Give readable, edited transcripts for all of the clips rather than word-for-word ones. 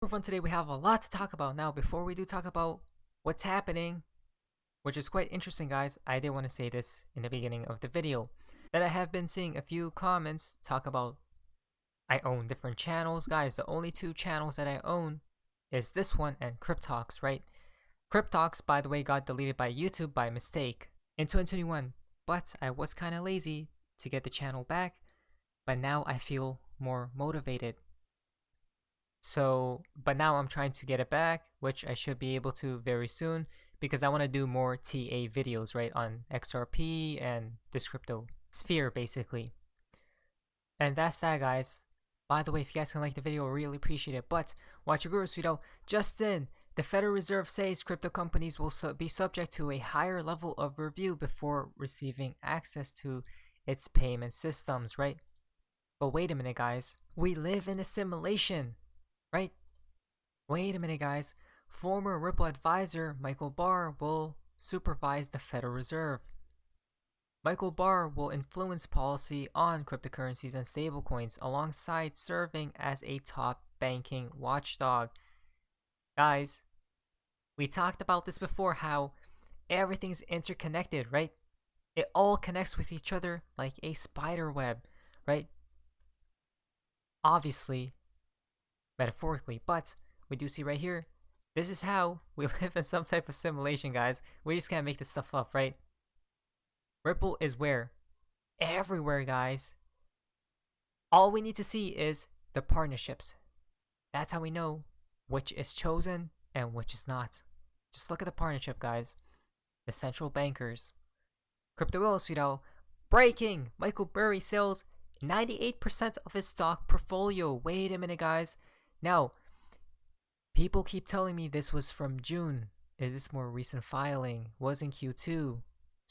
everyone, today we have a lot to talk about. Now, before we do talk about what's happening, which is quite interesting guys, I did want to say this in the beginning of the video, that I have been seeing a few comments talk about I own different channels. Guys, the only two channels that I own is this one and Cryptox, right? Cryptox, by the way, got deleted by YouTube by mistake in 2021, but I was kind of lazy to get the channel back, but now I feel more motivated. But now I'm trying to get it back, which I should be able to very soon, because I want to do more TA videos, right, on XRP and this crypto sphere, basically. And that's that, guys. By the way, if you guys can like the video, I really appreciate it. But watch your gurus, just in, the Federal Reserve says crypto companies will be subject to a higher level of review before receiving access to its payment systems, right? But wait a minute, guys. We live in a simulation, right? Wait a minute, guys. Former Ripple advisor Michael Barr will supervise the Federal Reserve. Michael Barr will influence policy on cryptocurrencies and stablecoins alongside serving as a top banking watchdog. Guys, we talked about this before, how everything's interconnected, right? It all connects with each other like a spider web, right? Obviously, metaphorically, but we do see right here, this is how we live in some type of simulation, guys. We just can't make this stuff up, right? Ripple is where? Everywhere, guys. All we need to see is the partnerships. That's how we know which is chosen and which is not. Just look at the partnership, guys. The central bankers. Crypto Willis, breaking! Michael Burry sells 98% of his stock portfolio. Wait a minute, guys. Now, people keep telling me this was from June. Is this more recent filing? Was in Q2.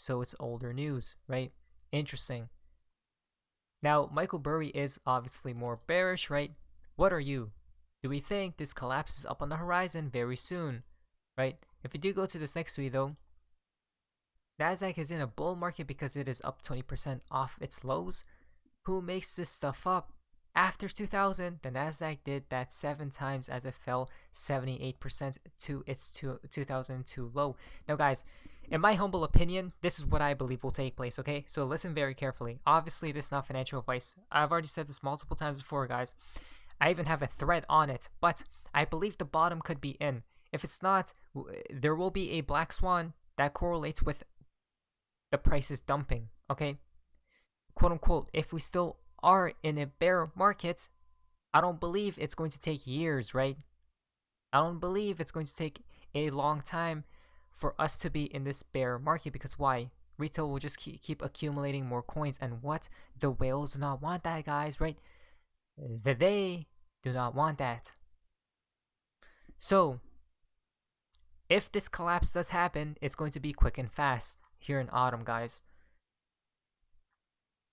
So it's older news, right? Interesting. Now, Michael Burry is obviously more bearish, right? What are you? Do we think this collapse is up on the horizon very soon, right? If we do go to this next week though, Nasdaq is in a bull market because it is up 20% off its lows. Who makes this stuff up? After 2000, the Nasdaq did that 7 times as it fell 78% to its 2002 low. Now guys, in my humble opinion, this is what I believe will take place, okay? So listen very carefully. Obviously, this is not financial advice. I've already said this multiple times before, guys. I even have a thread on it, but I believe the bottom could be in. If it's not, there will be a black swan that correlates with the prices dumping, okay? Quote unquote, if we still are in a bear market, I don't believe it's going to take years, right? I don't believe it's going to take a long time for us to be in this bear market, because why? Retail will just keep accumulating more coins, and what? The whales do not want that, guys, right? They do not want that. So, if this collapse does happen, it's going to be quick and fast here in autumn, guys.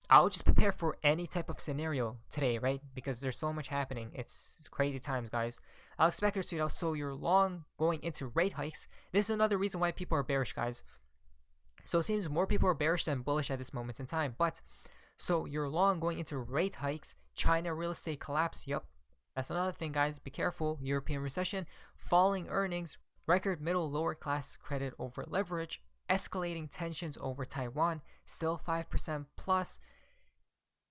I'll just prepare for any type of scenario today, right? Because there's so much happening. It's crazy times, guys. I'll expect you, so you're long going into rate hikes. This is another reason why people are bearish, guys. So it seems more people are bearish than bullish at this moment in time. But, so you're long going into rate hikes. China real estate collapse. Yup. That's another thing, guys. Be careful. European recession. Falling earnings. Record middle lower class credit over leverage. Escalating tensions over Taiwan. Still 5% plus.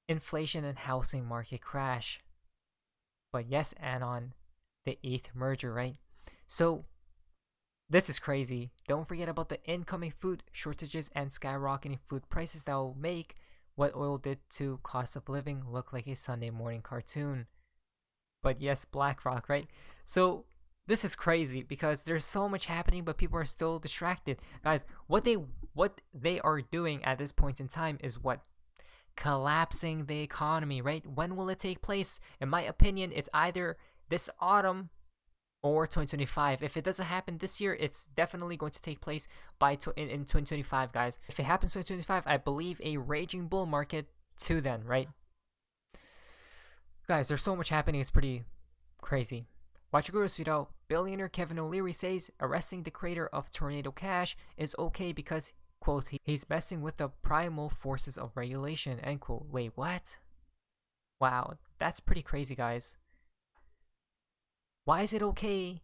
Inflation and housing market crash. But yes, Anon, the 8th merger, right? So this is crazy. Don't forget about the incoming food shortages and skyrocketing food prices that will make what oil did to cost of living look like a Sunday morning cartoon. But yes, BlackRock, right? So this is crazy because there's so much happening, but people are still distracted. Guys, what they are doing at this point in time is what? Collapsing the economy, right? When will it take place? In my opinion, it's either this autumn or 2025. If it doesn't happen this year, it's definitely going to take place in 2025, guys. If it happens 2025, I believe a raging bull market to then, right? Guys, there's so much happening. It's pretty crazy. Watch your gurus, billionaire Kevin O'Leary says arresting the creator of Tornado Cash is okay because, quote, he's messing with the primal forces of regulation, end quote. Wait, what? Wow, that's pretty crazy, guys. Why is it okay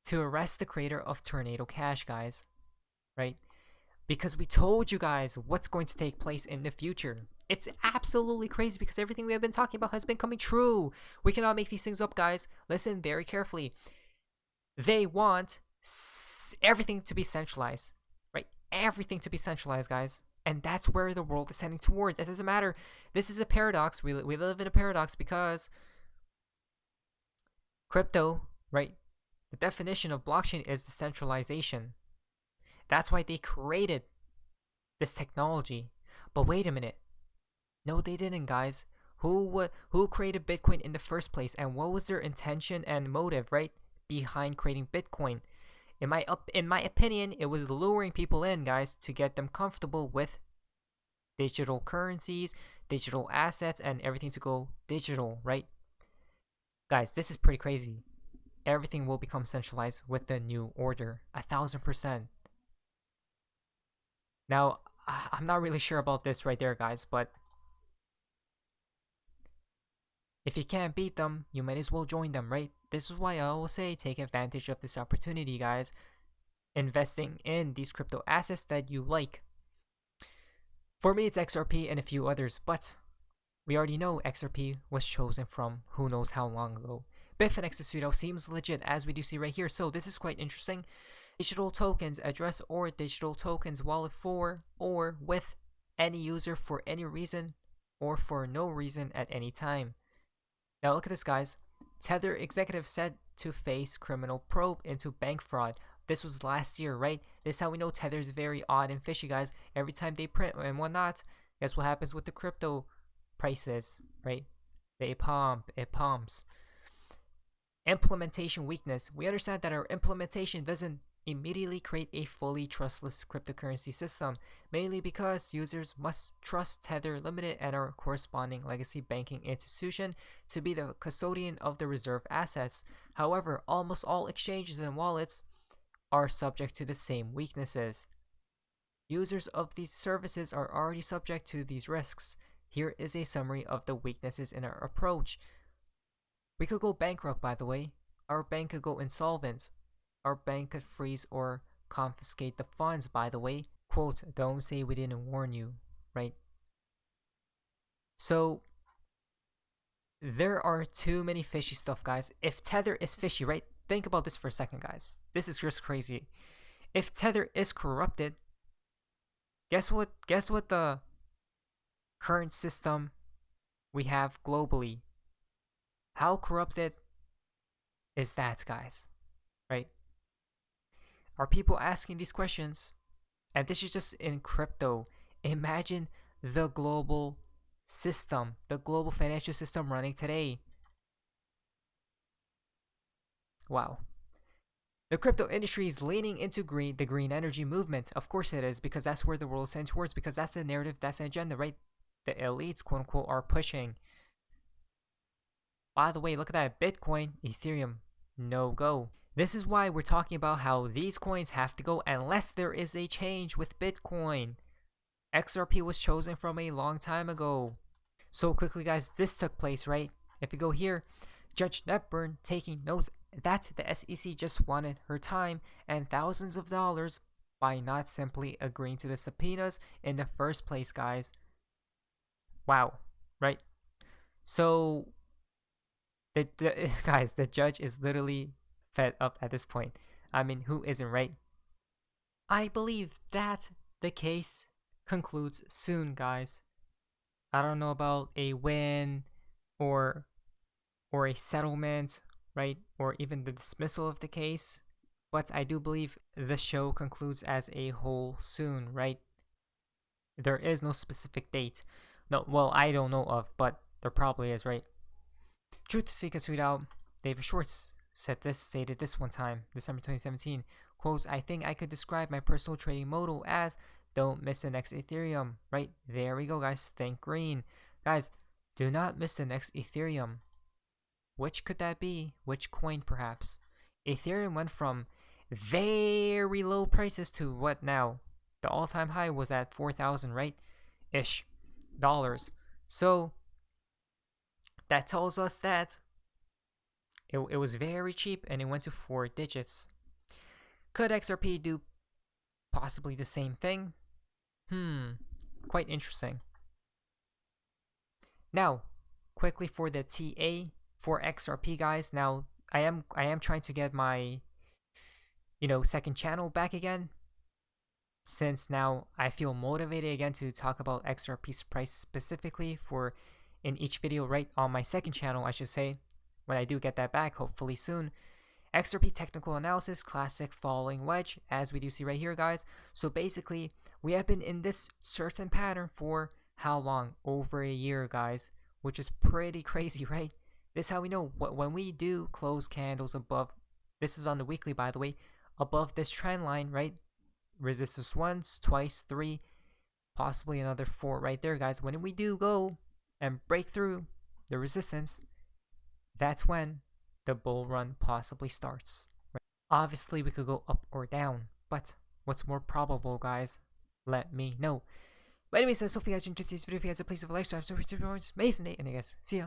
to arrest the creator of Tornado Cash, guys? Right? Because we told you guys what's going to take place in the future. It's absolutely crazy because everything we have been talking about has been coming true. We cannot make these things up, guys. Listen very carefully. They want everything to be centralized, right? Everything to be centralized, guys. And that's where the world is heading towards. It doesn't matter. This is a paradox. We live in a paradox because crypto, right? The definition of blockchain is decentralization. That's why they created this technology. But wait a minute. No, they didn't, guys. Who created Bitcoin in the first place, and what was their intention and motive, right, behind creating Bitcoin? In my opinion, it was luring people in, guys, to get them comfortable with digital currencies, digital assets, and everything to go digital, right? Guys, this is pretty crazy. Everything will become centralized with the new order, 1,000%. Now, I'm not really sure about this right there, guys, but if you can't beat them, you might as well join them, right? This is why I always say take advantage of this opportunity, guys. Investing in these crypto assets that you like. For me, it's XRP and a few others, but we already know XRP was chosen from who knows how long ago. Bitfinex Sudo seems legit, as we do see right here, so this is quite interesting. Digital tokens address or digital tokens wallet for or with any user for any reason or for no reason at any time. Now look at this, guys. Tether executive said to face criminal probe into bank fraud. This was last year, right? This is how we know Tether is very odd and fishy, guys. Every time they print and whatnot, guess what happens with the crypto prices, right? They pump, it pumps. Implementation weakness. We understand that our implementation doesn't immediately create a fully trustless cryptocurrency system, mainly because users must trust Tether Limited and our corresponding legacy banking institution to be the custodian of the reserve assets. However, almost all exchanges and wallets are subject to the same weaknesses. Users of these services are already subject to these risks. Here is a summary of the weaknesses in our approach. We could go bankrupt, by the way. Our bank could go insolvent. Our bank could freeze or confiscate the funds, by the way. Quote, don't say we didn't warn you, right? So, there are too many fishy stuff, guys. If Tether is fishy, right? Think about this for a second, guys. This is just crazy. If Tether is corrupted, guess what the current system we have globally, how corrupted is that, guys? Right? Are people asking these questions? And this is just in crypto. Imagine the global system, the global financial system running today. Wow. The crypto industry is leaning into the green energy movement. Of course it is, because that's where the world is heading towards, because that's the narrative, that's the agenda, right? The elites, quote unquote, are pushing. By the way, look at that. Bitcoin, Ethereum, no go. This is why we're talking about how these coins have to go unless there is a change with Bitcoin. XRP was chosen from a long time ago. So quickly, guys, this took place, right? If you go here, Judge Netburn taking notes that the SEC just wanted her time and thousands of dollars by not simply agreeing to the subpoenas in the first place, guys. Wow, right? So, guys, the judge is literally fed up at this point. I mean, who isn't, right? I believe that the case concludes soon, guys. I don't know about a win or a settlement, right? Or even the dismissal of the case. But I do believe the show concludes as a whole soon, right? There is no specific date. No, well, I don't know of, but there probably is, right? Truth Seekers tweet out, David Schwartz stated this one time, December 2017, quote, I think I could describe my personal trading model as don't miss the next Ethereum, right? There we go, guys. Think green. Guys, do not miss the next Ethereum. Which could that be? Which coin, perhaps? Ethereum went from very low prices to what now? The all-time high was at 4,000, right? Ish. Dollars. So, that tells us that It was very cheap and it went to 4 digits. Could XRP do possibly the same thing? Quite interesting. Now, quickly for the TA for XRP, guys. Now, I am trying to get my, second channel back again, since now I feel motivated again to talk about XRP's price specifically for in each video, right on my second channel, I should say, when I do get that back, hopefully soon. XRP technical analysis, classic falling wedge, as we do see right here, guys. So basically, we have been in this certain pattern for how long? Over a year, guys, which is pretty crazy, right? This is how we know when we do close candles above, this is on the weekly, by the way, above this trend line, right? Resistance once, twice, 3, possibly another 4 right there, guys. When we do go and break through the resistance, that's when the bull run possibly starts. Right? Obviously, we could go up or down, but what's more probable, guys? Let me know. But anyways, that's all for you guys enjoyed today's video. If you guys please leave a like, subscribe, it's amazing day, and I guess see ya.